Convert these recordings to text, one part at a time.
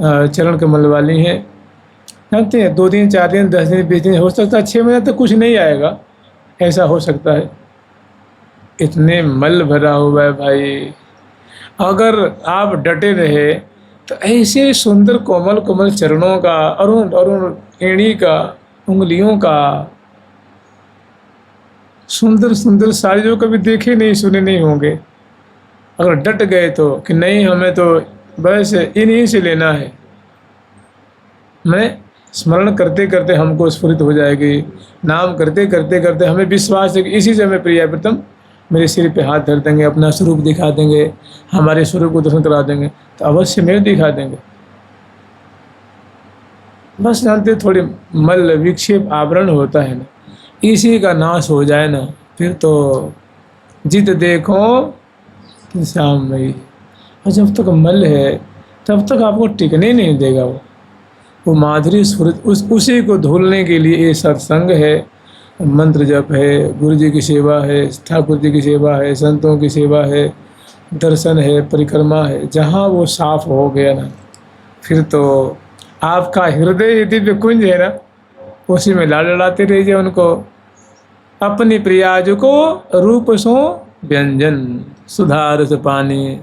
चरण कमल वाली हैं। जानते हैं 2 दिन 4 दिन 10 दिन 20 दिन, हो सकता है 6 महीने तक कुछ नहीं आएगा, ऐसा हो सकता है। इतने मल भरा हुआ है भाई। अगर आप डटे रहे तो ऐसे सुंदर कोमल कोमल चरणों का, अरुण अरुण एड़ी का, उंगलियों का, सुंदर सुंदर सारे जो कभी देखे नहीं सुने नहीं होंगे, अगर डट गए तो कि नहीं हमें तो बस इन्हीं से लेना है, मैं स्मरण करते करते हमको स्फुरित हो जाएगी, नाम करते करते करते हमें विश्वास है कि इसी से हमें प्रिय प्रीतम मेरे सिर पे हाथ धर देंगे, अपना स्वरूप दिखा देंगे, हमारे स्वरूप को दर्शन करा देंगे, तो अवश्य मेरे दिखा देंगे। बस जानते थोड़ी मल विक्षेप आवरण होता है ना, इसी का नाश हो जाए ना, फिर तो जित देखो कि शाम में। और जब तक मल है तब तक आपको टिकने नहीं देगा। वो माधुरी स्फुरित उसी को धुलने के लिए ये सत्संग है, मंत्र जप है, गुरु जी की सेवा है, ठाकुर जी की सेवा है, संतों की सेवा है, दर्शन है, परिक्रमा है। जहाँ वो साफ हो गया ना, फिर तो आपका हृदय दिव्य कुंज है ना, उसी में लाड लड़ाते रहिए उनको। अपनी प्रियाज को रूप सो व्यंजन, सुधारस पानी,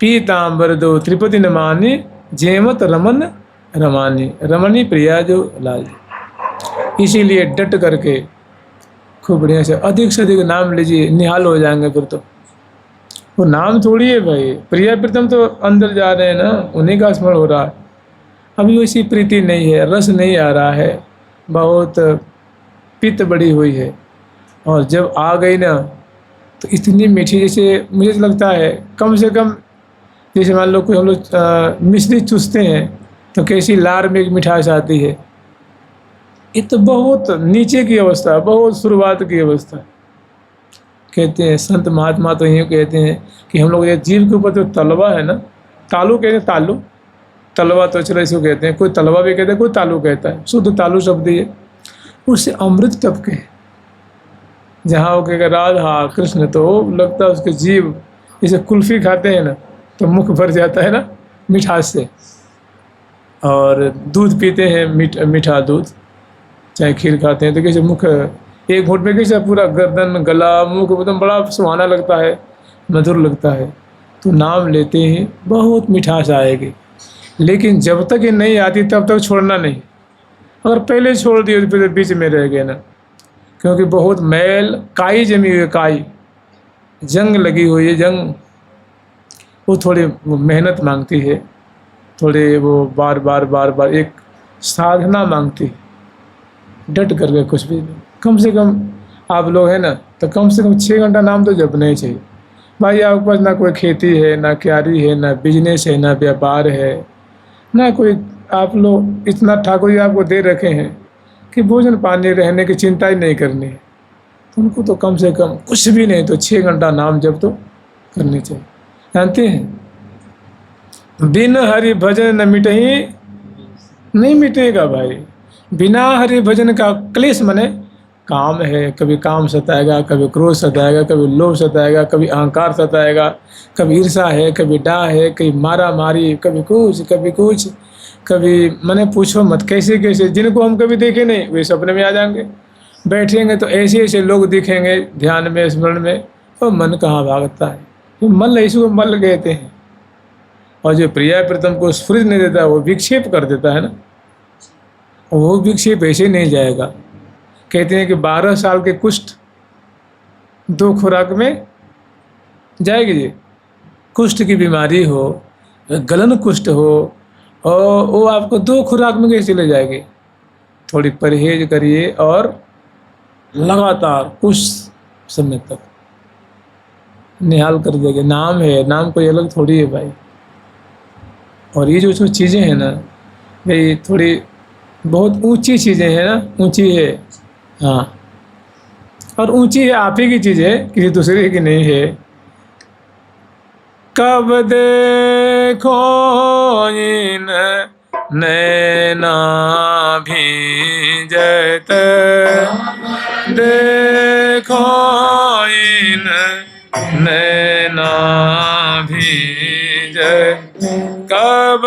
पीताम्बर दो त्रिपति न मानी, जेमत रमन रमानी। रमणी प्रिया जो लाल। इसीलिए डट करके खूब बढ़िया से अधिक नाम लीजिए, निहाल हो जाएंगे फिर तो। वो नाम थोड़ी है भाई, प्रिया प्रीतम तो अंदर जा रहे हैं ना, उन्हीं का स्मरण हो रहा है। अभी वैसी प्रीति नहीं है, रस नहीं आ रहा है, बहुत पित्त बड़ी हुई है। और जब आ गई ना तो इतनी मीठी, जैसे मुझे लगता है कम से कम, जैसे मान लो कोई हम लोग मिश्री चूसते हैं तो कैसी लार में एक मिठास आती है, ये तो बहुत नीचे की अवस्था, बहुत शुरुआत की अवस्था। कहते हैं संत महात्मा तो यूँ कहते हैं कि हम लोग ये जीव के ऊपर जो तलवा है ना, तालू कहते हैं, तालू तलवा तो चलो इसको कहते हैं, कोई तलवा भी कहते हैं, कोई तालू कहता है, शुद्ध तालू शब्द ये, उससे अमृत टपके। जहाँ वो कहेगा राधा कृष्ण, तो लगता है उसके जीव जैसे कुल्फी खाते हैं ना तो मुख भर जाता है ना मिठास से। और दूध पीते हैं, मीठा दूध, चाहे खीर खाते हैं तो कैसे मुख एक घूंट में कैसे पूरा गर्दन गला मुख एकदम बड़ा सुहाना लगता है, मधुर लगता है। तो नाम लेते ही बहुत मिठास आएगी, लेकिन जब तक ये नहीं आती तब तक छोड़ना नहीं। अगर पहले छोड़ दिए तो फिर बीच में रह गए ना, क्योंकि बहुत मैल काई जमी हुई है, काई जंग लगी हुई है, जंग वो थोड़ी मेहनत मांगती है, थोड़े वो बार बार एक साधना मांगती है। डट करके कुछ भी कम से कम आप लोग हैं ना, तो कम से कम 6 घंटा नाम तो जपना ही चाहिए भाई। आपके पास ना कोई खेती है, ना क्यारी है, ना बिजनेस है, ना व्यापार है, ना कोई, आप लोग इतना ठाकुर जी आपको दे रखे हैं कि भोजन पानी रहने की चिंता ही नहीं करनी है, तो उनको तो कम से कम कुछ भी नहीं तो 6 घंटा नाम जप तो करनी चाहिए। जानते हैं बिन हरि भजन न मिटही, नहीं मिटेगा भाई। बिना हरि भजन का क्लेश मने काम है, कभी काम सताएगा, कभी क्रोध सताएगा, कभी लोभ सताएगा, कभी अहंकार सताएगा, कभी ईर्षा है, कभी डाह है, कभी मारा मारी, कभी कुछ, कभी मैंने पूछो मत कैसे कैसे, जिनको हम कभी देखे नहीं वे सपने में आ जाएंगे। बैठेंगे तो ऐसे ऐसे लोग दिखेंगे ध्यान में स्मरण में, तो मन कहाँ भागता है, तो मल इसको मल कहते हैं। और जो प्रिया प्रीतम को स्फुरित नहीं देता वो विक्षेप कर देता है ना, वो विक्षेप ऐसे नहीं जाएगा। कहते हैं कि 12 साल के कुष्ठ 2 खुराक में जाएगी जी। कुष्ठ की बीमारी हो, गलन कुष्ठ हो, और वो आपको 2 खुराक में कैसे चले जाएगी। थोड़ी परहेज करिए और लगातार कुछ समय तक निहाल कर देंगे। नाम है, नाम कोई अलग थोड़ी है भाई। और ये जो चीज़ें हैं ना भाई, थोड़ी बहुत ऊंची चीज़ें हैं ना, ऊंची है, हाँ, और ऊंची है आप ही की चीज़ है, किसी दूसरे की नहीं है। कब देखो इन नैना भींजत, देखो इन नैना भींजत, कब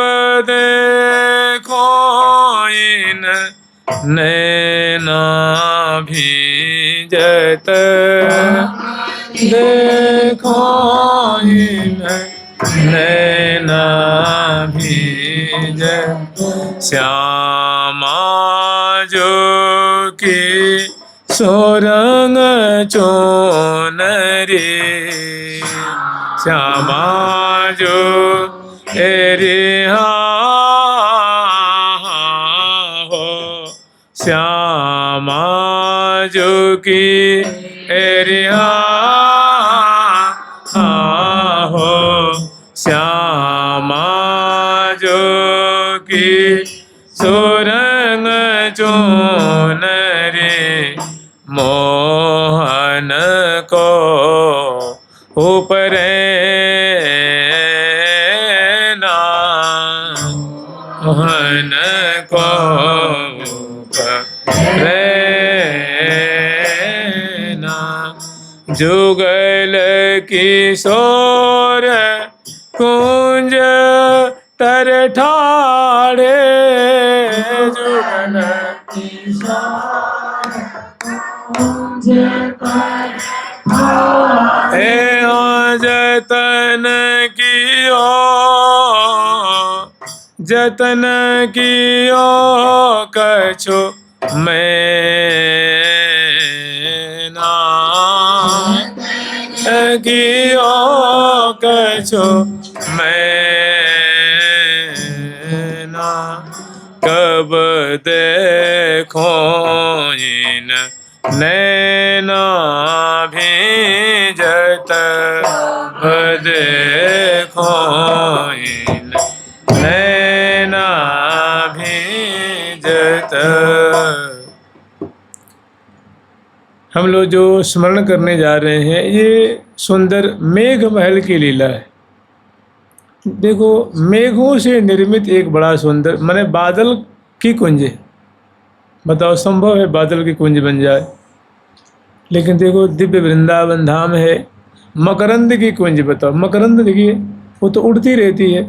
नैना भीज श्यामा जो की सोरंग चोनरी श्यामा जो एरे हो श्यामा जो की एरिया हो श्यामा जो की सुरंग चोनरे मोहन को ऊपर ना मोहन को ना जुगल किशोर कुंज तर ठाड़े जुगल किशोर कुंज पर जतन कियो कछु मैं ना कियो कछु मैं ना कब देखो इन नैना भीजत देखो इन नैना भीजत। हम लोग जो स्मरण करने जा रहे हैं ये सुंदर मेघ महल की लीला है। देखो मेघों से निर्मित एक बड़ा सुंदर माने बादल की कुंज है। बताओ संभव है बादल की कुंज बन जाए? लेकिन देखो दिव्य वृंदावन धाम है, मकरंद की कुंज। बताओ मकरंद देखिए वो तो उड़ती रहती है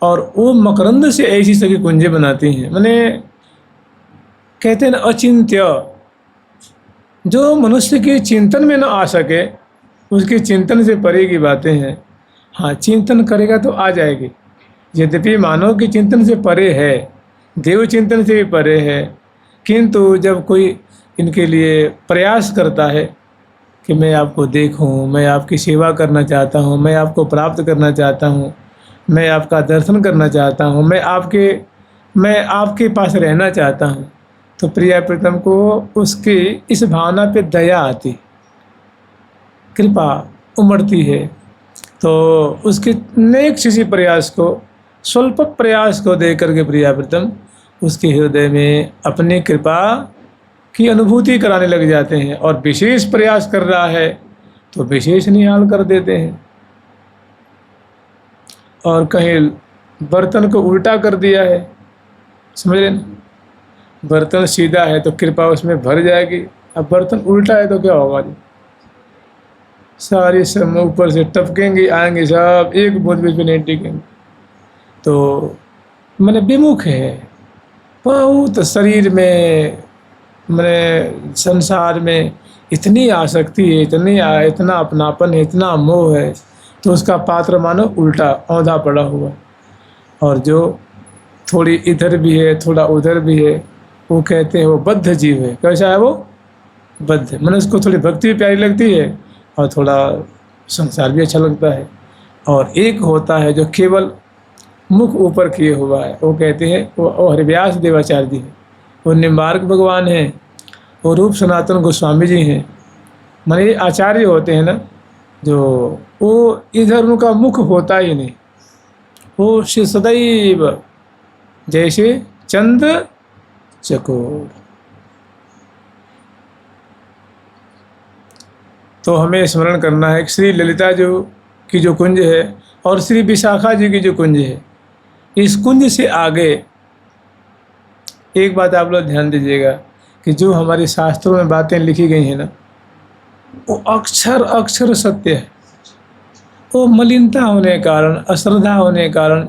और वो मकरंद से ऐसी सभी कुंजें बनाती हैं। माने कहते हैं ना अचिंत्य, जो मनुष्य के चिंतन में न आ सके उसके चिंतन से परे की बातें हैं। हाँ चिंतन करेगा तो आ जाएगी। यद्यपि मानव के चिंतन से परे है, देव चिंतन से भी परे है, किंतु जब कोई इनके लिए प्रयास करता है कि मैं आपको देखूं, मैं आपकी सेवा करना चाहता हूं, मैं आपको प्राप्त करना चाहता हूं, मैं आपका दर्शन करना चाहता हूं, मैं आपके पास रहना चाहता हूं, तो प्रिया प्रीतम को उसकी इस भावना पे दया आती, कृपा उमड़ती है। तो उसके नेक किसी प्रयास को, स्वल्प प्रयास को देख करके प्रिया प्रीतम उसके हृदय में अपनी कृपा की अनुभूति कराने लग जाते हैं। और विशेष प्रयास कर रहा है तो विशेष निहाल कर देते हैं। और कहीं बर्तन को उल्टा कर दिया है, समझ लेना, बर्तन सीधा है तो कृपा उसमें भर जाएगी, अब बर्तन उल्टा है तो क्या होगा जी? सारी सब ऊपर से टपकेंगे, आएंगे सब, एक बूंद भी नहीं टिकेंगे। तो मैंने विमुख है बहुत शरीर में, मैंने संसार में इतनी आसक्ति है, इतना अपनापन है, इतना मोह है, तो उसका पात्र मानो उल्टा औंधा पड़ा हुआ। और जो थोड़ी इधर भी है थोड़ा उधर भी है, वो कहते हैं वो बद्ध जीव है। कैसा है वो? बद्ध। मैंने उसको थोड़ी भक्ति भी प्यारी लगती है और थोड़ा संसार भी अच्छा लगता है। और एक होता है जो केवल मुख ऊपर किए हुआ है, वो कहते हैं वो हरिव्यास देवाचार्य जी हैं, वो निम्बार्क भगवान हैं, वो रूप सनातन गोस्वामी जी हैं। माने ये आचार्य होते हैं ना, जो वो इधर उनका मुख होता ही नहीं, वो सदैव जैसे चंद्र चकोर। तो हमें स्मरण करना है कि श्री ललिता जो की जो कुंज है और श्री विशाखा जी की जो कुंज है, इस कुंज से आगे एक बात आप लोग ध्यान दीजिएगा कि जो हमारे शास्त्रों में बातें लिखी गई हैं ना, वो अक्षर अक्षर सत्य है। वो मलिनता होने के कारण, अश्रद्धा होने के कारण,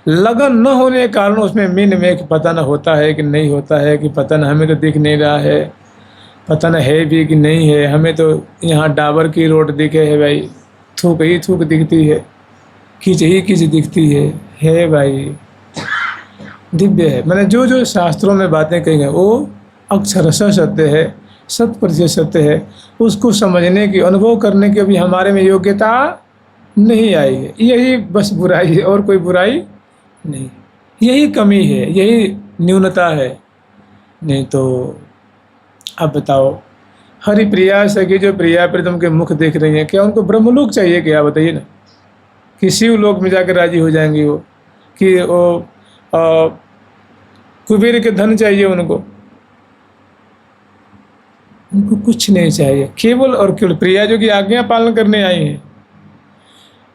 लगन न होने के कारण उसमें मीन में कि पता न होता है कि नहीं होता है, कि पता न हमें तो दिख नहीं रहा है, पता न है भी कि नहीं है, हमें तो यहाँ डाबर की रोड दिखे है भाई, थूक ही थूक दिखती है। खींच ही खींच दिखती है भाई, दिव्य है। मैंने जो जो शास्त्रों में बातें कही हैं वो अक्षरशः सत्य है, 100% सत्य है। उसको समझने की, अनुभव करने की अभी हमारे में योग्यता नहीं आई है। यही बस बुराई है, और कोई बुराई नहीं। यही कमी है, यही न्यूनता है। नहीं तो अब बताओ, हरिप्रिया सखी जो प्रिया प्रीतम के मुख देख रही हैं, क्या उनको ब्रह्मलोक चाहिए क्या? बताइए ना। कि शिवलोक में जाकर राजी हो जाएंगी वो? कि वो कुबेर के धन चाहिए उनको? उनको कुछ नहीं चाहिए, केवल और केवल प्रिया जो की आज्ञा पालन करने आई हैं।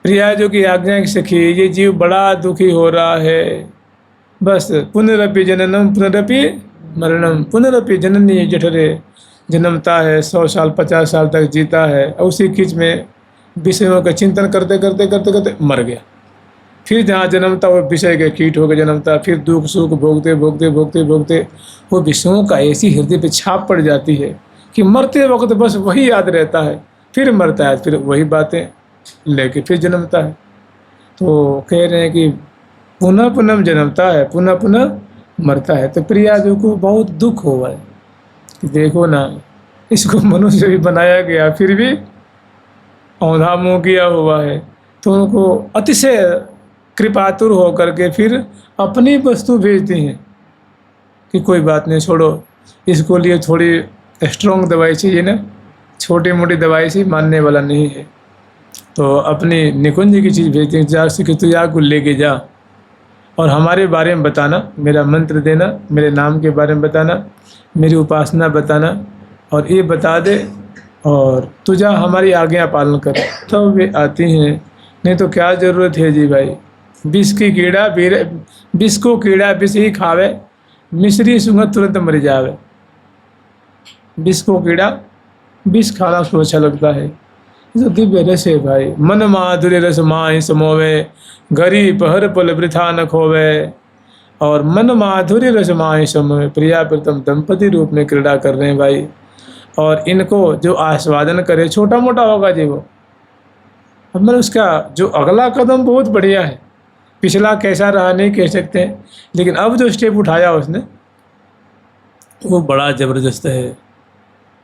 प्रिया जो की आज्ञा की सखी, ये जीव बड़ा दुखी हो रहा है, बस पुनरपि जननम पुनरपि मरणम, पुनरपि जननी जठरे, जन्मता है, 100 साल 50 साल तक जीता है, और उसी खींच में विषयों का चिंतन करते करते करते करते मर गया। फिर जहाँ जन्मता वो विषय के कीट होकर जन्मता, फिर दुख सुख भोगते भोगते भोगते भोगते वो विषयों का ऐसी हृदय पे छाप पड़ जाती है कि मरते वक्त बस वही याद रहता है। फिर मरता है, फिर वही बातें लेके फिर जन्मता है। तो कह रहे हैं कि पुनः पुनः जन्मता है, पुनः पुनः मरता है। तो प्रिया जो को बहुत दुख हुआ है कि देखो ना, इसको मनुष्य भी बनाया गया फिर भी औंधा मुँह किया हुआ है। तो उनको अतिशय कृपातुर होकर के फिर अपनी वस्तु भेजती हैं कि कोई बात नहीं, छोड़ो, इसको लिए थोड़ी स्ट्रॉन्ग दवाई चाहिए ना, छोटी मोटी दवाई से मानने वाला नहीं है। तो अपनी निकुंज की चीज़ भेजती हैं, जा सके तो या को लेके जा और हमारे बारे में बताना, मेरा मंत्र देना, मेरे नाम के बारे में बताना, मेरी उपासना बताना, और ये बता दे और तुझा हमारी आज्ञा पालन कर, तब तो वे आती हैं। नहीं तो क्या ज़रूरत है जी भाई, विष की कीड़ा विष को कीड़ा विष ही खावे, मिश्री सुंघत तुरंत मर जावे। विष को कीड़ा विष खाना उसको अच्छा लगता है। तो दिव्य रस है भाई, मन माधुर्य रस माहि समोवे, गरी पहर पल वृथा न खोवे। और मन माधुर्य रस माहि समोवे, प्रिया प्रीतम दंपति रूप में क्रीड़ा कर रहे हैं भाई। और इनको जो आस्वादन करे, छोटा मोटा होगा जी वो, अब मतलब उसका जो अगला कदम बहुत बढ़िया है। पिछला कैसा रहा नहीं कह सकते हैं, लेकिन अब जो स्टेप उठाया उसने वो बड़ा ज़बरदस्त है,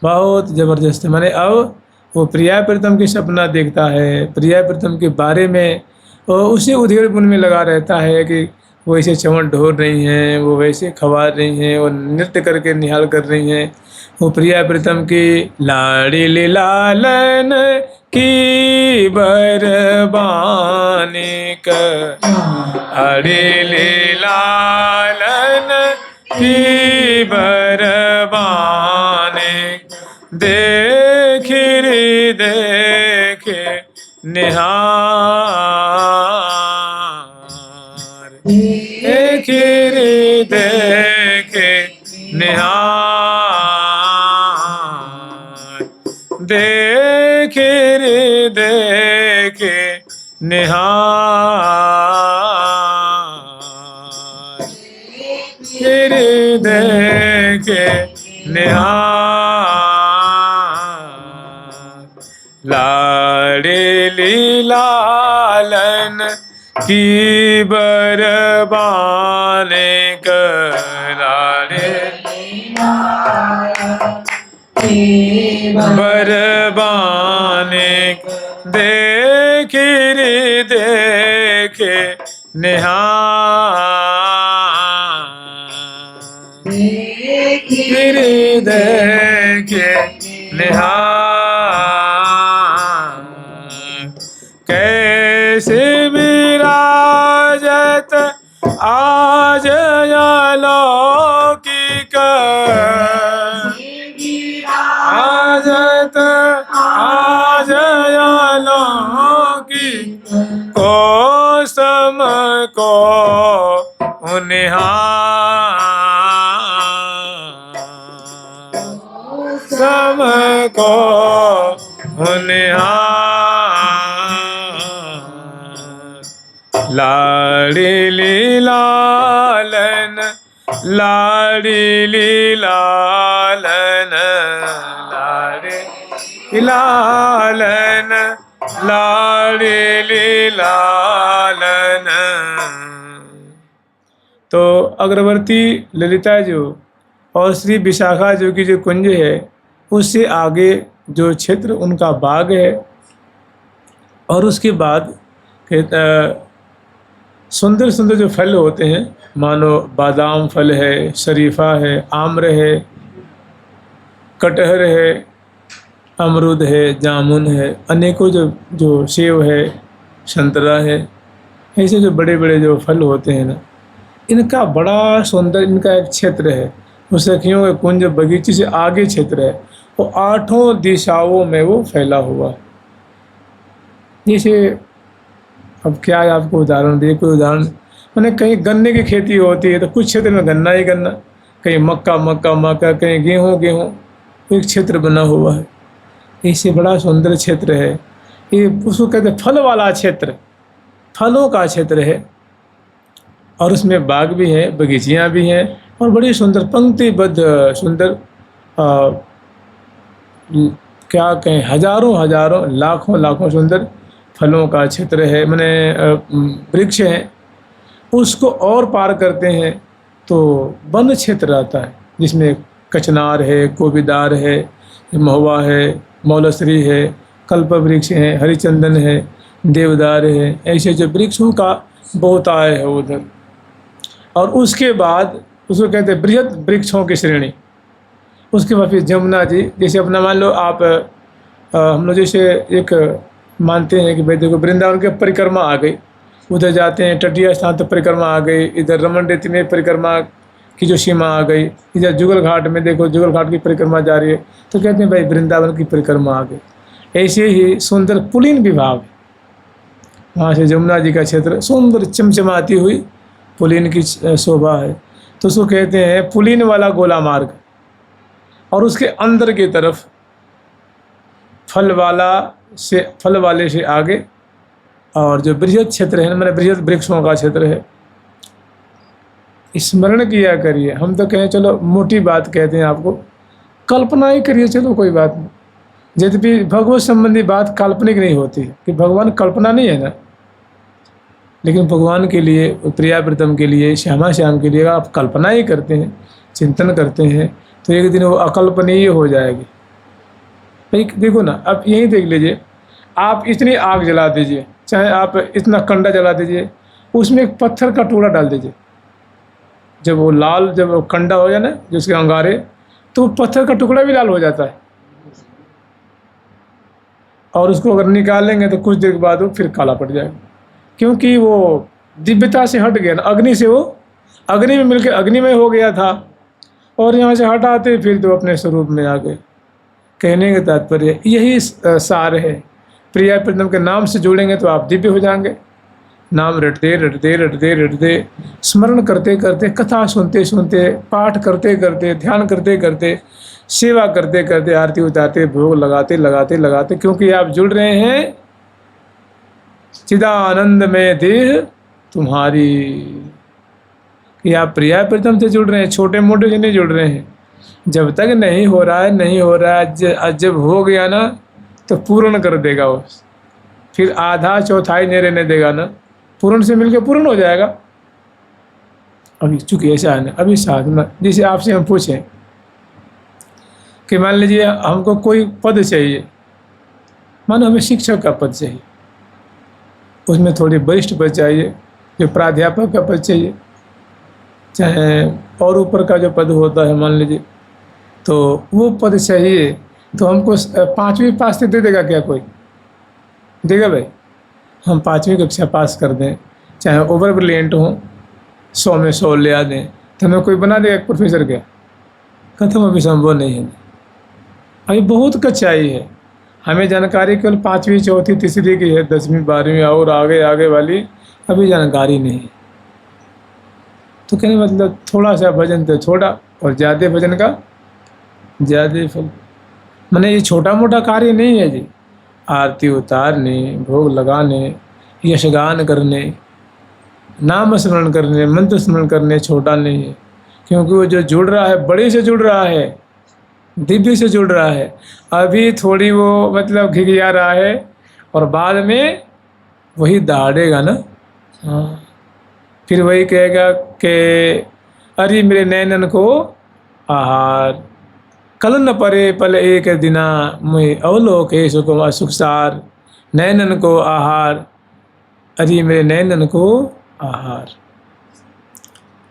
बहुत ज़बरदस्त है। माने अब वो प्रिया प्रीतम की सपना देखता है, प्रिया प्रीतम के बारे में वो उसी उधेड़ बुन में लगा रहता है कि वो ऐसे चमन ढोर रही हैं, वो वैसे खवार रही हैं, वो नृत्य करके निहाल कर रही हैं। वो प्रिया प्रीतम की लाड़ी लालन की बरबानी लाड़ी लालन की बरबानी, देखी रे देखे निहार, देखी रे देखे निहार, देखी रे देखे निहार, रे देखे निहार। लाड़ी लालन की बरबाने करारे, बरबाने देखे रे देखे निहार, रे देखे निहार। कैसे विराजत आज अलौकिक, आजत आज अलौकिक, को सम को निहार, सम को निहार। लाड़ी लालन, लाड़ी लालन, लाड़ी लालन, लाड़ी लालन। पालन। तो अग्रवर्ती ललिता जो और श्री विशाखा जो की जो कुंज है, उससे आगे जो क्षेत्र उनका बाग है। और उसके बाद सुंदर सुंदर जो फल होते हैं, मानो बादाम फल है, शरीफा है, आम्र है, कटहर है, अमरूद है, जामुन है, अनेकों जो जो सेब है, संतरा है, ऐसे जो बड़े बड़े जो फल होते हैं ना, इनका बड़ा सुंदर इनका एक क्षेत्र है। उस सखियों के कुंज बगीचे से आगे क्षेत्र है, वो 8 दिशाओं में वो फैला हुआ है। जैसे अब क्या है, आपको उदाहरण दिए, कोई उदाहरण मैंने, कहीं गन्ने की खेती होती है तो कुछ क्षेत्र में गन्ना ही गन्ना, कहीं मक्का मक्का मक्का, कहीं गेहूँ गेहूँ, एक क्षेत्र बना हुआ है। इससे बड़ा सुंदर क्षेत्र है ये, उसको कहते हैं फल वाला क्षेत्र, फलों का क्षेत्र है। और उसमें बाग भी है, बगीचियाँ भी हैं, और बड़ी सुंदर पंक्तिबद्ध सुंदर क्या कहें, हजारों हजारों लाखों लाखों सुंदर फलों का क्षेत्र है, मैंने वृक्ष हैं। उसको और पार करते हैं तो वन क्षेत्र आता है, जिसमें कचनार है, कोबीदार है, महुआ है, मौलश्री है, कल्प वृक्ष है, हरिचंदन है, देवदार है, ऐसे जो वृक्षों का बहुतायत है उधर। और उसके बाद उसको कहते हैं बृहद वृक्षों की श्रेणी। उसके बाद फिर जमुना जी, जैसे अपना मान लो आप हम लोग जैसे एक मानते हैं कि भाई देखो वृंदावन के परिक्रमा आ गई, उधर जाते हैं, तटीय स्थान तो परिक्रमा आ गई, इधर रमन रेती में परिक्रमा की जो सीमा आ गई, इधर जुगल घाट में देखो जुगल घाट की परिक्रमा जा रही है, तो कहते हैं भाई वृंदावन की परिक्रमा आ गई। ऐसे ही सुंदर पुलिन विभाग, वहाँ से जमुना जी का क्षेत्र सुंदर चमचमाती हुई पुलिन की शोभा है, तो उसको कहते हैं पुलिन वाला गोला मार्ग। और उसके अंदर की तरफ फल वाले से आगे और जो बृहद क्षेत्र है, मैंने बृहद वृक्षों का क्षेत्र है। स्मरण किया करिए, हम तो कहें चलो मोटी बात कहते हैं आपको, कल्पना ही करिए, चलो कोई बात नहीं। यद्यपि भगवत संबंधी बात काल्पनिक नहीं होती है, कि भगवान कल्पना नहीं है ना, लेकिन भगवान के लिए, प्रिया प्रीतम के लिए, श्यामा श्याम के लिए आप कल्पना ही करते हैं, चिंतन करते हैं, तो एक दिन वो अकल्पनीय हो जाएगी। भाई देखो ना, अब यही देख लीजिए, आप इतनी आग जला दीजिए, चाहे आप इतना कंडा जला दीजिए, उसमें एक पत्थर का टुकड़ा डाल दीजिए, जब वो लाल, जब वो कंडा हो जाए ना जिसके अंगारे, तो पत्थर का टुकड़ा भी लाल हो जाता है। और उसको अगर निकालेंगे तो कुछ देर के बाद वो फिर काला पड़ जाएगा, क्योंकि वो दिव्यता से हट गया ना, अग्नि से, वो अग्नि में मिलकर अग्निमय हो गया था, और यहाँ से हटाते फिर तो अपने स्वरूप में आ गए। कहने का तात्पर्य यही सार है, प्रिया प्रीतम के नाम से जुड़ेंगे तो आप दिव्य हो जाएंगे। नाम रटते रटते रटते रटते, स्मरण करते करते, कथा सुनते सुनते, पाठ करते करते, ध्यान करते करते, सेवा करते करते, आरती उतारते, भोग लगाते लगाते लगाते, क्योंकि आप जुड़ रहे हैं चिदानंद में देह तुम्हारी, कि आप प्रिया प्रीतम से जुड़ रहे हैं, छोटे मोटे से नहीं जुड़ रहे हैं। जब तक नहीं हो रहा है, नहीं हो रहा है, जब हो गया ना तो पूर्ण कर देगा वो, फिर आधा चौथाई नहीं रहने देगा ना, पूर्ण से मिलकर पूर्ण हो जाएगा। अभी चूंकि ऐसा है ना, अभी साथ में जैसे आपसे हम पूछें कि मान लीजिए हमको कोई पद चाहिए, मानो हमें शिक्षक का पद चाहिए, उसमें थोड़ी वरिष्ठ पद चाहिए, जो प्राध्यापक का पद चाहिए, चाहे और ऊपर का जो पद होता है मान लीजिए, तो वो पद चाहिए, तो हमको 5वीं पास से दे देगा क्या कोई? देगा भाई? हम 5वीं कक्षा पास कर दें, चाहे ओवर ब्रिलियंट हो, 100 में 100 ले आ दें, तो हमें कोई बना देगा प्रोफेसर क्या? खत्म, अभी संभव नहीं है, अभी बहुत कच्चाई है। हमें जानकारी केवल 5वीं चौथी तीसरी की है, 10वीं 12वीं और आगे आगे वाली अभी जानकारी नहीं। तो कहने मतलब थोड़ा सा भजन तो छोटा, और ज़्यादा भजन का ज़्यादा फल। मैंने ये छोटा मोटा कार्य नहीं है जी, आरती उतारने, भोग लगाने, यशगान करने, नाम स्मरण करने, मंत्र स्मरण करने छोटा नहीं है, क्योंकि वो जो जुड़ रहा है बड़े से जुड़ रहा है, दिव्य से जुड़ रहा है। अभी थोड़ी वो मतलब घिघिया रहा है, और बाद में वही दहाड़ेगा ना, हाँ, फिर वही कहेगा कि अरे मेरे नैनन को आहार, कल न परे पल एक दिना, मुझे अवलोके सुकुमा सुखसार, नैनन को आहार, अरे मेरे नैनन को आहार।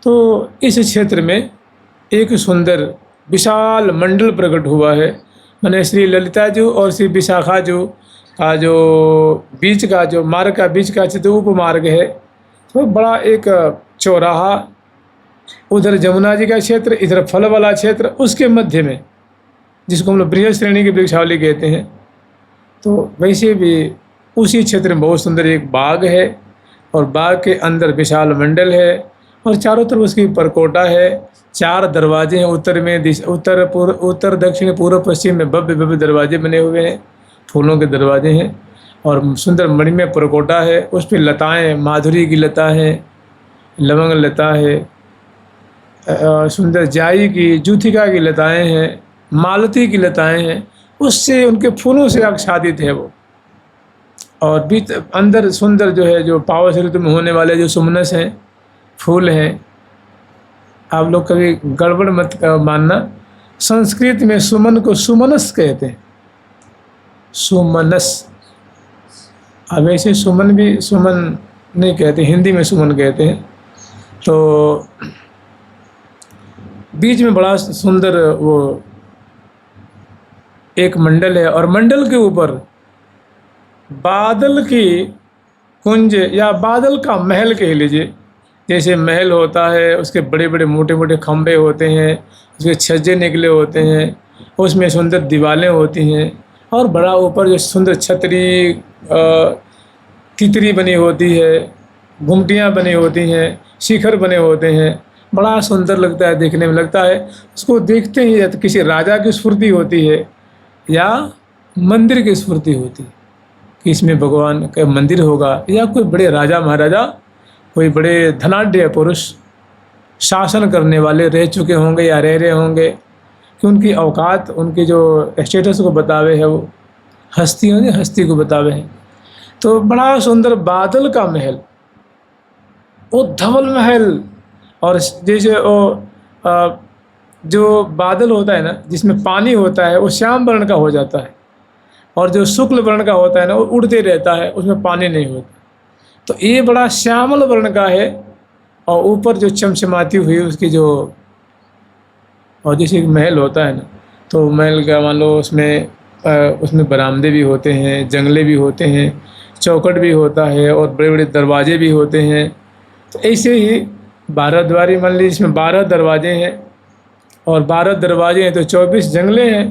तो इस क्षेत्र में एक सुंदर विशाल मंडल प्रकट हुआ है। मैंने श्री ललिता जी और श्री विशाखा जी का जो बीच का जो मार्ग का बीच का जो उपमार्ग है, तो बड़ा एक चौराहा, उधर जमुना जी का क्षेत्र, इधर फल वाला क्षेत्र, उसके मध्य में जिसको हम लोग बृहद श्रेणी की वृक्षावली कहते हैं। तो वैसे भी उसी क्षेत्र में बहुत सुंदर एक बाग है और बाग के अंदर विशाल मंडल है और चारों तरफ उसकी परकोटा है। 4 दरवाजे हैं, उत्तर में उत्तर दक्षिण पूर्व पश्चिम में भव्य भव्य दरवाजे बने हुए हैं, फूलों के दरवाजे हैं और सुंदर मणिमय परकोटा है। उस पर लताएँ, माधुरी की लता है, लवंग लता है, सुंदर जाई की, जूथिका की लताएँ हैं, मालती की लताएँ हैं, उससे उनके फूलों से आच्छादित है वो। और बीच अंदर सुंदर जो है, जो पावस ऋतु में होने वाले जो सुमनस हैं, फूल हैं। आप लोग कभी गड़बड़ मत मानना, संस्कृत में सुमन को सुमनस कहते हैं, सुमनस। अब ऐसे सुमन भी सुमन नहीं कहते, हिंदी में सुमन कहते हैं। तो बीच में बड़ा सुंदर वो एक मंडल है और मंडल के ऊपर बादल की कुंज या बादल का महल कह लीजिए। जैसे महल होता है, उसके बड़े बड़े मोटे मोटे खंभे होते हैं, उसके छज्जे निकले होते हैं, उसमें सुंदर दीवारें होती हैं और बड़ा ऊपर जो सुंदर छतरी तितरी बनी होती है, घुमटियाँ बनी होती हैं, शिखर बने होते हैं। बड़ा सुंदर लगता है, देखने में लगता है उसको देखते ही तो किसी राजा की स्फूर्ति होती है या मंदिर की स्फूर्ति होती है कि इसमें भगवान का मंदिर होगा, या कोई बड़े राजा महाराजा, कोई बड़े धनाढ़ पुरुष शासन करने वाले रह चुके होंगे या रह रहे होंगे, कि उनकी औकात, उनकी जो स्टेटस को बतावे है, वो हस्ती को बतावे है। तो बड़ा सुंदर बादल का महल, वो धवल महल। और जैसे वो जो बादल होता है ना, जिसमें पानी होता है, वो श्याम वर्ण का हो जाता है, और जो शुक्ल वर्ण का होता है ना, वो उड़ते रहता है, उसमें पानी नहीं होता। तो ये बड़ा श्यामल वर्ण का है और ऊपर जो चमचमाती हुई उसकी जो, और जैसे एक महल होता है ना, तो महल का मान लो उसमें बरामदे भी होते हैं, जंगले भी होते हैं, चौखट भी होता है और बड़े बड़े दरवाजे भी होते हैं। तो ऐसे ही 12 द्वारी मान लीजिए, इसमें 12 दरवाजे हैं और 12 दरवाजे हैं तो 24 जंगले हैं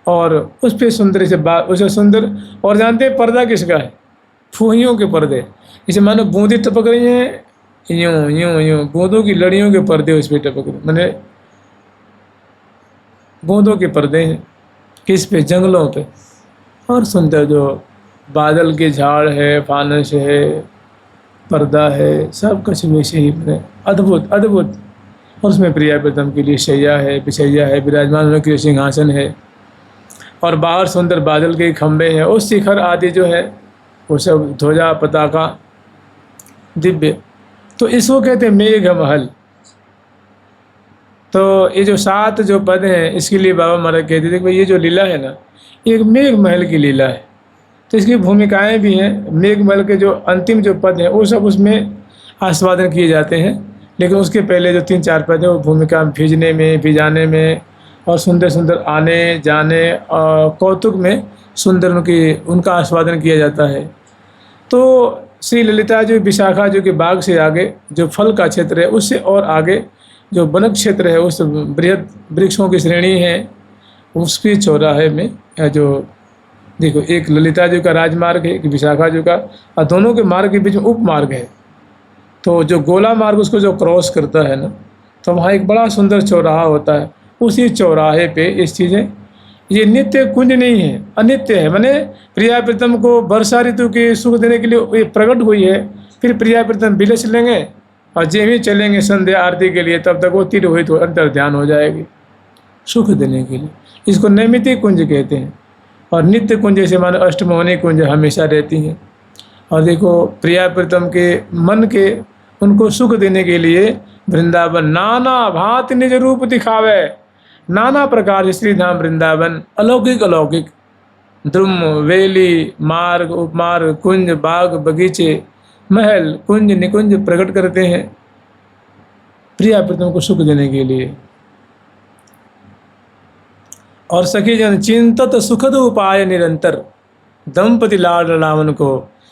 और उस पर सुंदर से उसे सुंदर। और जानते हैं पर्दा किसका है? फूहियों के पर्दे। जैसे मानो बूंदी टपक रही हैं, यूँ यूँ यूँ बूंदों की लड़ियों के पर्दे उस पर टपक रहे, मैंने बूंदों के पर्दे हैं किस पे? जंगलों पे। और सुंदर जो बादल के झाड़ है, फानस है, पर्दा है, सब कुछ वैसे ही बने, अद्भुत अद्भुत। और उसमें प्रिया प्रीतम के लिए शैया है, बिछैया है, विराजमान होने के लिए सिंहासन है और बाहर सुंदर बादल के खंभे हैं, उस शिखर आदि जो है वो सब ध्वजा पताका दिव्य। तो इसको कहते हैं मेघ महल। तो ये जो 7 जो पद हैं, इसके लिए बाबा महाराज कहते थे कि भाई ये जो लीला है ना, ये एक मेघ महल की लीला है। तो इसकी भूमिकाएं भी हैं। मेघ महल के जो अंतिम जो पद हैं वो सब उसमें आस्वादन किए जाते हैं, लेकिन उसके पहले जो 3-4 पद हैं वो भूमिका भिजने में, भिजाने में और सुंदर सुंदर आने जाने और कौतुक में सुंदर उनका आस्वादन किया जाता है। तो श्री ललिता जी विशाखा जी के बाग से आगे जो फल का क्षेत्र है, उससे और आगे जो वन क्षेत्र है, उस बृहद वृक्षों की श्रेणी है, उसके चौराहे में जो देखो, एक ललिता जी का राजमार्ग है, एक विशाखा जी का, और दोनों के मार्ग के बीच में उपमार्ग है। तो जो गोला मार्ग उसको जो क्रॉस करता है ना, तो वहाँ एक बड़ा सुंदर चौराहा होता है। उसी चौराहे पे इस चीज़ें, ये नित्य कुंज नहीं है, अनित्य है। माने प्रिया प्रीतम को वर्षा ऋतु के सुख देने के लिए ये प्रकट हुई है। फिर प्रिया प्रीतम विलस लेंगे और जब ही चलेंगे संध्या आरती के लिए, तब तक वो तिरोहित हो अंतर ध्यान हो जाएगी सुख देने के लिए। इसको नैमित्तिक कुंज कहते हैं। और नित्य कुंज जैसे मानो अष्टमोहनी कुंज हमेशा रहती हैं। और देखो प्रिया प्रीतम के मन के उनको सुख देने के लिए वृंदावन नाना भांति निज रूप दिखावे। नाना प्रकार से श्री धाम वृंदावन अलौकिक अलौकिक द्रुम वेली मार्ग उपमार्ग कुंज बाग बगीचे महल कुंज निकुंज प्रकट करते हैं प्रिया प्रीतम को सुख देने के लिए। और सखी जन चिंतत सुखद उपाय निरंतर दंपति लाड लावन को।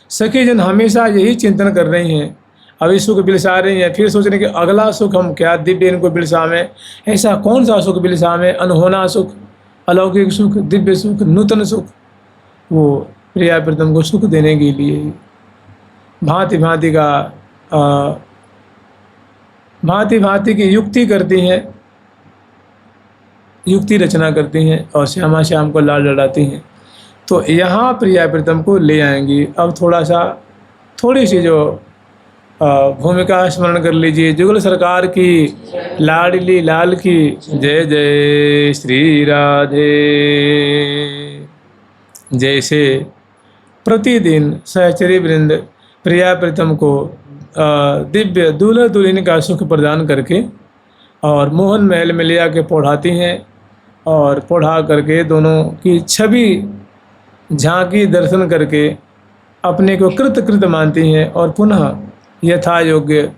सखी जन हमेशा यही चिंतन कर रही हैं, अभी सुख बिलसा रही हैं, फिर सोच रहे कि अगला सुख हम क्या दिव्य इनको बिलसावें, ऐसा कौन सा सुख बिलसावें, अनहोना सुख, अलौकिक सुख, दिव्य सुख, नूतन सुख। वो प्रिया प्रीतम को सुख देने के लिए भांति भांति का भांति भांति की युक्ति करती हैं, युक्ति रचना करती हैं और श्यामा श्याम को लाड लड़ाती हैं। तो यहाँ प्रिया प्रीतम को ले आएंगी। अब थोड़ी सी जो भूमिका स्मरण कर लीजिए। जुगल सरकार की लाडली लाल की जय जय श्री राधे। जैसे प्रतिदिन सहचरी वृंद प्रिया प्रीतम को दिव्य दूल्हा दुल्हन का सुख प्रदान करके और मोहन महल में ले आके पढ़ाती हैं और पढ़ा करके दोनों की छवि झांकी दर्शन करके अपने को कृत कृत मानती हैं और पुनः यथा योग्य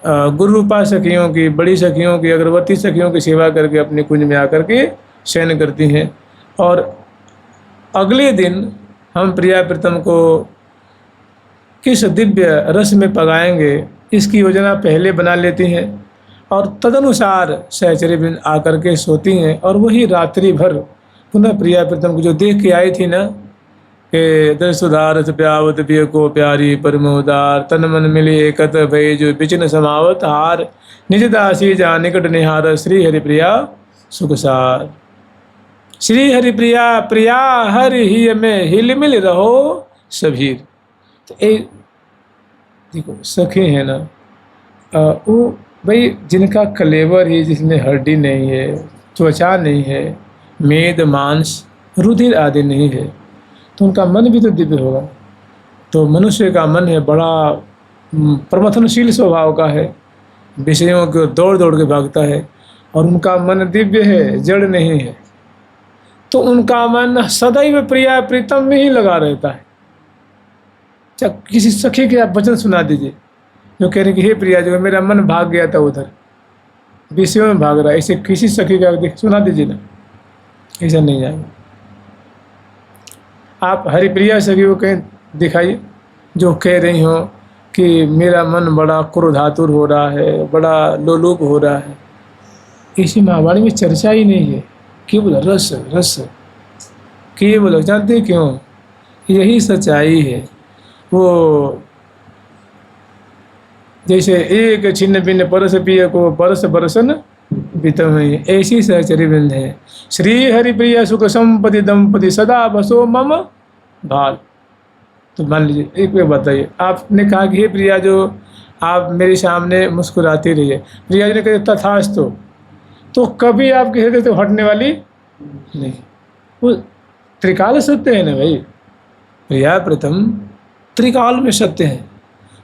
गुरु रूपा सखियों की, बड़ी सखियों की, अगरबत्ती सखियों की सेवा करके अपने कुंज में आकर के शयन करती हैं। और अगले दिन हम प्रिया प्रीतम को किस दिव्य रस में पगाएंगे इसकी योजना पहले बना लेती हैं और तदनुसार सहचरी वृंद आकर के सोती हैं। और वही रात्रि भर पुनः प्रिया प्रीतम को जो देख के आई थी ना कि दरसुधारस प्यावत पिय को प्यारी परमोदार तन मन मिले कत भय जो बिचन समावत हार निज दासी जा निकट निहार श्री हरिप्रिया सुखसार। श्री हरिप्रिया प्रिया हरि ही में हिल मिल रहो सभीर। तो देखो सखी है ना, वो भाई जिनका कलेवर ही, जिसमें हड्डी नहीं है, त्वचा नहीं है, मेद मांस रुधिर आदि नहीं है, तो उनका मन भी तो दिव्य होगा। तो मनुष्य का मन है बड़ा प्रमथनशील स्वभाव का है, विषयों को दौड़ दौड़ के भागता है और उनका मन दिव्य है, जड़ नहीं है। तो उनका मन सदैव प्रिया प्रीतम में ही लगा रहता है। किसी सखी के आप वचन सुना दीजिए जो कह रहे कि हे प्रिया जो मेरा मन भाग गया था उधर विषयों में भाग रहा है, ऐसे किसी सखी का सुना दीजिए ना, ऐसा नहीं आएगा। आप हरिप्रिया सखी को कहीं दिखाइए जो कह रही हो कि मेरा मन बड़ा क्रोधातुर हो रहा है, बड़ा लोलुप हो रहा है। इसी महावाणी में चर्चा ही नहीं है, केवल रस रस केवल। जानते क्यों? यही सच्चाई है। वो जैसे एक छिन्न भिन्न परस पिय को परस बरसन बीतम है, ऐसी सहचरी वृंद है। श्री हरिप्रिया सुख संपत्ति दंपति सदा बसो मम भाल। तो मान लीजिए एक बार बताइए, आपने कहा कि हे प्रिया जो आप मेरे सामने मुस्कुराती रहिए, प्रिया जी ने कहा तथास्तु, तो कभी आपके हृदय तो हटने वाली नहीं। वो त्रिकाल सत्य है ना भाई। प्रिया प्रीतम त्रिकाल में सत्य हैं,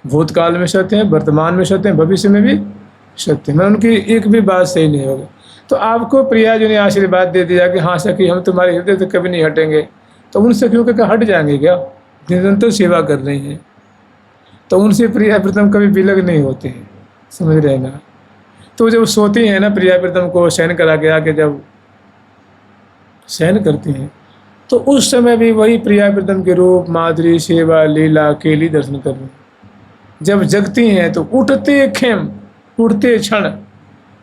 भूतकाल में सत्य हैं, वर्तमान में सत्य हैं, भविष्य में भी सत्य हैं। मैं उनकी एक भी बात सही नहीं होगी। तो आपको प्रिया जी ने आशीर्वाद दे दिया कि हाँ सखी हम तुम्हारे हृदय से कभी नहीं हटेंगे, तो उन सखियों के हट जाएंगे क्या? निरंतर सेवा कर रही हैं तो उनसे प्रिया प्रीतम कभी विलग नहीं होते हैं, समझ रहे ना। तो जब सोती हैं ना प्रिया प्रीतम को शयन करा के आके जब शयन करती हैं तो उस समय भी वही प्रिया प्रीतम के रूप माधुरी सेवा लीला केली दर्शन कर रहे। जब जगती हैं तो उठते खेम उठते क्षण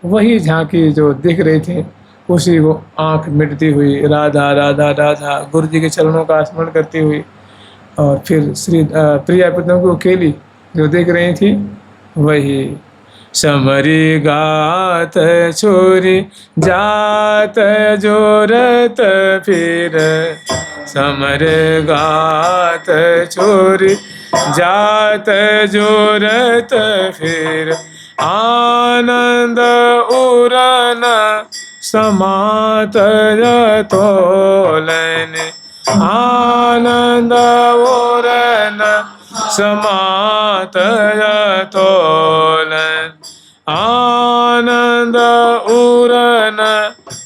वही झांकी जो दिख रही थी उसी को आंख मिटती हुई राधा राधा राधा गुरु जी के चरणों का स्मरण करती हुई और फिर श्री प्रिया प्रीतम को केली जो देख रही थी वही समरी गात छोरी जात जोरत फिर समर गात छोरी जात जोरत फिर आनंद उरन समात तोलन आनंद उरन समातयतोलन आनंद उरन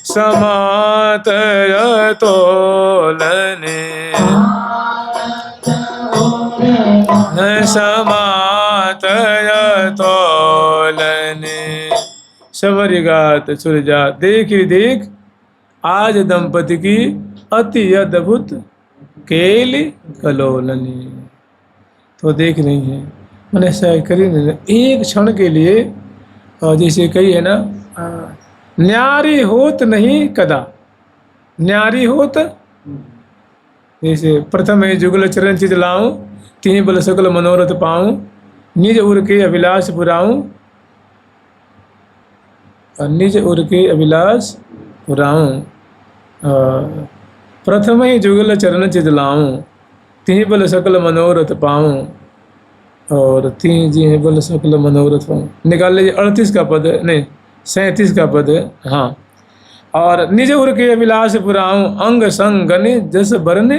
समातयतोलने समातयतोलने सबरिगात सुरजा देख री देख आज दंपति की अति अद्भुत केली कलोलनी। तो देख रही है मैंने करी एक क्षण के लिए, और जैसे कही है ना, न्यारी होत नहीं कदा, न्यारी होत जैसे प्रथम है जुगल चरण चित लाऊं, तीन बल सकल मनोरथ पाऊं, निज उर के अभिलाष पुराऊं, और निज उर के अभिलाष पुराऊं, प्रथम ही जुगल चरण चित लाऊं, तीन बल सकल मनोरथ पाऊं, और तीन जी बल सकल मनोरथ पाऊं। निकाल लीजिए 38 का पद है, नहीं 37 का पद है। हाँ, और निज उर के अभिलाष पुराऊं, अंग संग गने जस बरने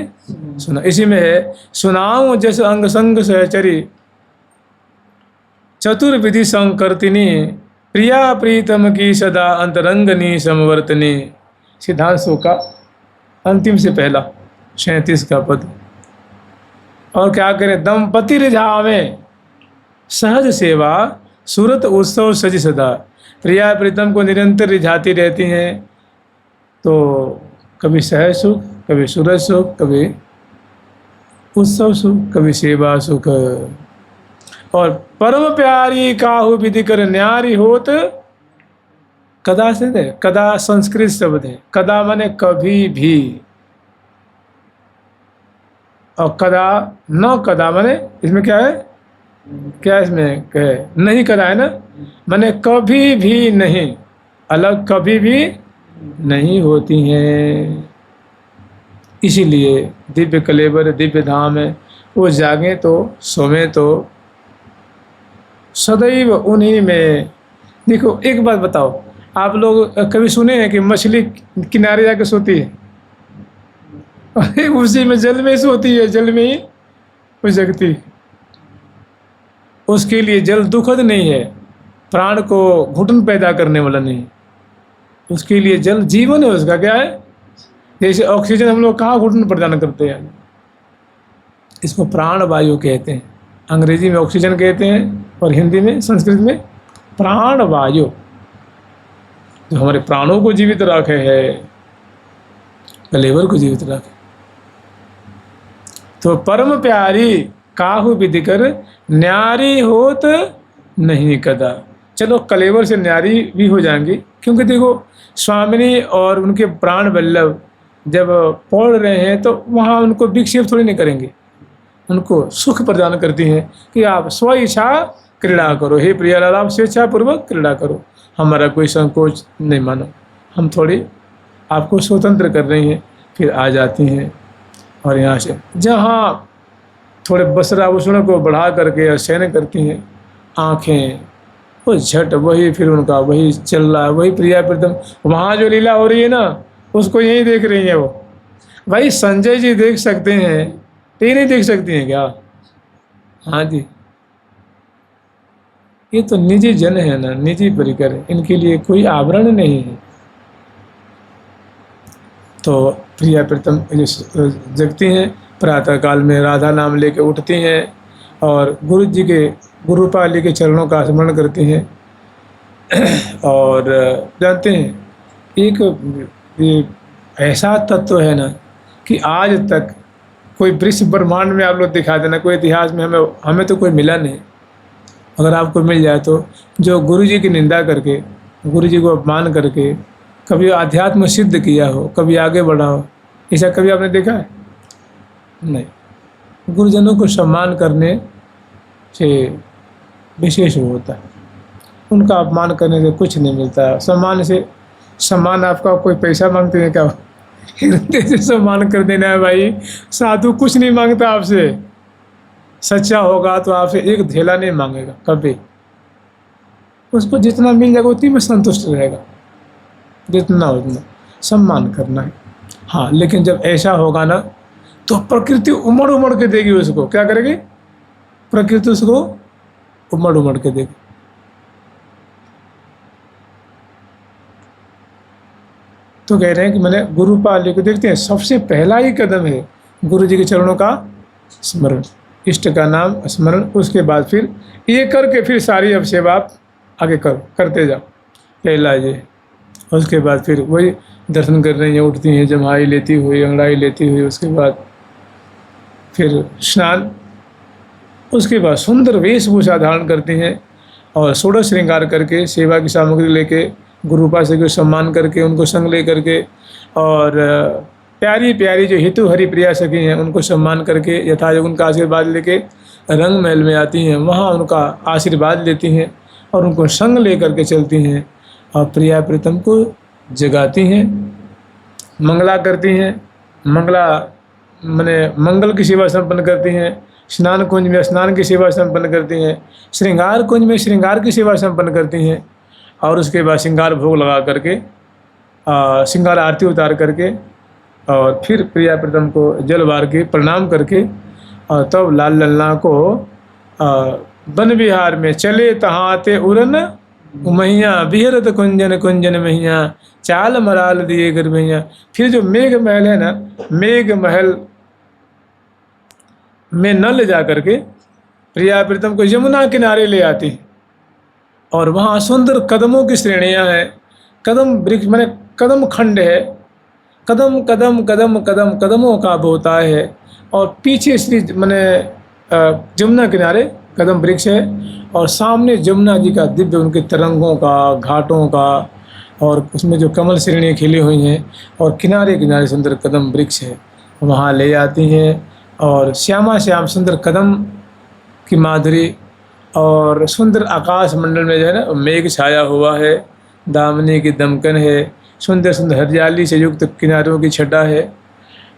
सुना। इसी में है सुनाऊं जस अंग संग सहचरी, चतुर्विधि संकर्तिनी, प्रिया प्रीतम की सदा अंतरंगनी समवर्तनी। सिद्धांशों का अंतिम से पहला 37 का पद। और क्या करें, दंपति रिझावे सहज सेवा, सूरत उत्सव सजी सदा। प्रिया प्रीतम को निरंतर रिझाती रहती हैं, तो कभी सहज सुख, कभी सूरज सुख, कभी उत्सव सुख, कभी सेवा सुख। और परम प्यारी काहू विधि कर न्यारी होत, कदा से है, कदा संस्कृत शब्द है। कदा माने कभी भी, और कदा न कदा माने इसमें क्या है, क्या इसमें कहे नहीं कदा है ना, माने कभी भी नहीं, अलग कभी भी नहीं होती हैं। इसीलिए दिव्य कलेवर दिव्य धाम है, वो जागे तो सोमे तो सदैव उन्हीं में। देखो एक बात बताओ, आप लोग कभी सुने हैं कि मछली किनारे जाके सोती है? अरे उसी में जल में सोती है, जल में ही वो जगती है। उसके लिए जल दुखद नहीं है, प्राण को घुटन पैदा करने वाला नहीं, उसके लिए जल जीवन है। उसका क्या है, जैसे ऑक्सीजन हम लोग कहाँ घुटन प्रदान करते हैं, इसको प्राण वायु कहते हैं। अंग्रेजी में ऑक्सीजन कहते हैं और हिंदी में संस्कृत में प्राण वायु, जो हमारे प्राणों को जीवित रखे है, कलेवर को जीवित रखे। तो परम प्यारी काहू विधि कर न्यारी होत नहीं कदा। चलो कलेवर से न्यारी भी हो जाएंगी, क्योंकि देखो स्वामिनी और उनके प्राण वल्लभ जब पढ़ रहे हैं तो वहाँ उनको विक्षेप थोड़ी नहीं करेंगे, उनको सुख प्रदान करती हैं कि आप स्व इच्छा क्रीड़ा करो, हे प्रियालाल आप स्वेच्छापूर्वक क्रीड़ा करो, हमारा कोई संकोच नहीं मानो, हम थोड़ी आपको स्वतंत्र कर रही हैं। फिर आ जाती हैं और यहाँ से जहाँ थोड़े बसरा उष्ण को बढ़ा करके शयन करती हैं, आँखें वो झट वही, फिर उनका वही चल रहा है, वही प्रिया प्रीतम। वहाँ जो लीला हो रही है ना, उसको यही देख रही है वो। भाई संजय जी देख सकते हैं, ये नहीं देख सकती हैं क्या? हाँ जी, ये तो निजी जन है ना, निजी परिकर है, इनके लिए कोई आवरण नहीं है। तो प्रिया प्रीतम जगती हैं, प्रातः काल में राधा नाम लेके उठती हैं और गुरु जी के गुरुपाली के चरणों का स्मरण करती हैं। और जानते हैं एक ये ऐसा तत्व है ना कि आज तक कोई वृक्ष ब्रह्मांड में आप लोग दिखा देना, कोई इतिहास में हमें तो कोई मिला नहीं। अगर आपको मिल जाए तो जो गुरु जी की निंदा करके, गुरु जी को अपमान करके कभी आध्यात्म सिद्ध किया हो, कभी आगे बढ़ा हो, ऐसा कभी आपने देखा है? नहीं। गुरुजनों को सम्मान करने से विशेष होता है, उनका अपमान करने से कुछ नहीं मिलता। सम्मान से, सम्मान आपका कोई पैसा मांगते हैं क्या? हृदय से सम्मान कर देना है भाई। साधु कुछ नहीं मांगता आपसे, सच्चा होगा तो आपसे एक धेला नहीं मांगेगा कभी। उसको जितना मिल जाएगा उतनी में संतुष्ट रहेगा, जितना उतना सम्मान करना है। हाँ, लेकिन जब ऐसा होगा ना तो प्रकृति उमड़ उमड़ के देगी उसको। क्या करेगी? प्रकृति उसको उमड़ उमड़ के देखे। तो कह रहे हैं कि मैंने गुरु पाल्य को देखते हैं, सबसे पहला ही कदम है गुरु जी के चरणों का स्मरण, इष्ट का नाम स्मरण। उसके बाद फिर ये करके फिर सारी अब सेवा आप आगे करते जाओ, पहला ये। उसके बाद फिर वही दर्शन कर रही हैं, उठती हैं, जम्हाई लेती हुई, अंगड़ाई लेती हुई, उसके बाद फिर स्नान, उसके बाद सुंदर वेशभूषा धारण करती हैं और षोडश श्रृंगार करके सेवा की सामग्री लेके गुरु उपासक को सम्मान करके उनको संग ले करके और प्यारी प्यारी जो हितु हरि प्रिया सखी हैं उनको सम्मान करके यथायोग उनका आशीर्वाद लेके रंग महल में आती हैं, वहाँ उनका आशीर्वाद लेती हैं और उनको संग ले करके चलती हैं और प्रिया प्रीतम को जगाती हैं, मंगला करती हैं, मंगला माने मंगल की सेवा संपन्न करती हैं, स्नान कुंज में स्नान की सेवा संपन्न करती हैं, श्रृंगार कुंज में श्रृंगार की सेवा संपन्न करती हैं और उसके बाद श्रृंगार भोग लगा करके श्रृंगार आरती उतार करके और फिर प्रिया प्रीतम को जल वार के प्रणाम करके और तब लाल लल्ला को वन विहार में चले तहाते उड़न मैया बिहरत कुंजन कुंजन मैया चाल मराल दिए गर मैया। फिर जो मेघ महल है ना, मेघ महल में न ले जा करके प्रिया प्रीतम को यमुना किनारे ले आती और वहाँ सुंदर कदमों की श्रेणियाँ हैं, कदम वृक्ष माने कदम खंड है, कदम कदम कदम कदम कदमों का बोता है और पीछे श्री माने जमुना किनारे कदम वृक्ष है और सामने जमुना जी का दिव्य उनके तरंगों का, घाटों का और उसमें जो कमल श्रेणियाँ खिली हुई हैं और किनारे किनारे सुंदर कदम वृक्ष है, वहाँ ले आती हैं और श्यामा श्याम सुंदर कदम की माधुरी और सुंदर आकाश मंडल में जो है ना मेघ छाया हुआ है, दामनी की दमकन है, सुंदर सुंदर हरियाली से युक्त किनारों की छटा है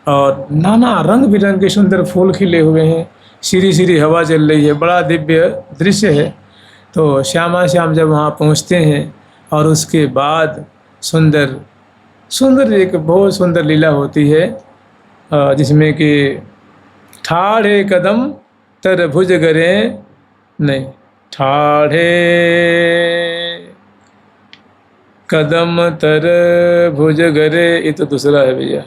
और नाना रंग बिरंगे सुंदर फूल खिले हुए हैं, सीरी सीरी हवा चल रही है, बड़ा दिव्य दृश्य है। तो श्यामा श्याम जब वहाँ पहुँचते हैं और उसके बाद सुंदर सुंदर एक बहुत सुंदर लीला होती है जिसमें कि ठाढ़े कदम तर भुज गरे नहीं, ठाढ़े कदम तर भुज गरे, ये तो दूसरा है भैया,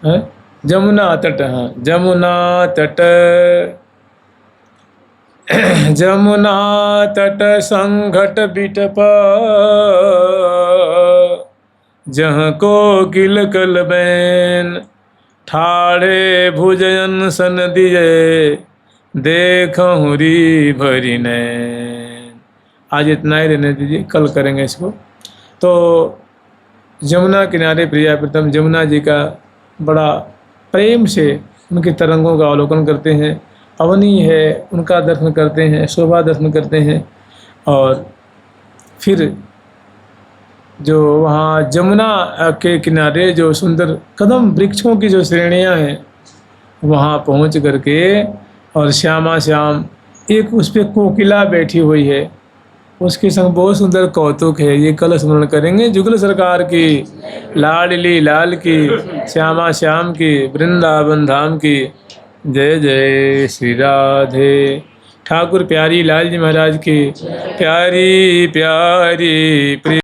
है जमुना तट। हाँ जमुना तट, जमुना तट संघट बिटप जहाँ को किल कल बैन, ठाढ़े भुजन सन दिए देखूं री भरी नैन। आज इतना ही रहने दीजिए, कल करेंगे इसको। तो जमुना किनारे प्रिया प्रीतम जमुना जी का बड़ा प्रेम से उनके तरंगों का अवलोकन करते हैं, अवनी है उनका दर्शन करते हैं, शोभा दर्शन करते हैं और फिर जो वहाँ जमुना के किनारे जो सुंदर कदम वृक्षों की जो श्रेणियाँ हैं वहाँ पहुँच करके और श्यामा श्याम एक उस पर कोकिला बैठी हुई है, उसके संग बहुत सुंदर कौतुक है। ये कल स्मरण करेंगे। जुगल सरकार की, लाडली लाल की, श्यामा श्याम की, वृंदावन धाम की जय जय श्री राधे। ठाकुर प्यारी लाल जी महाराज की प्यारी प्यारी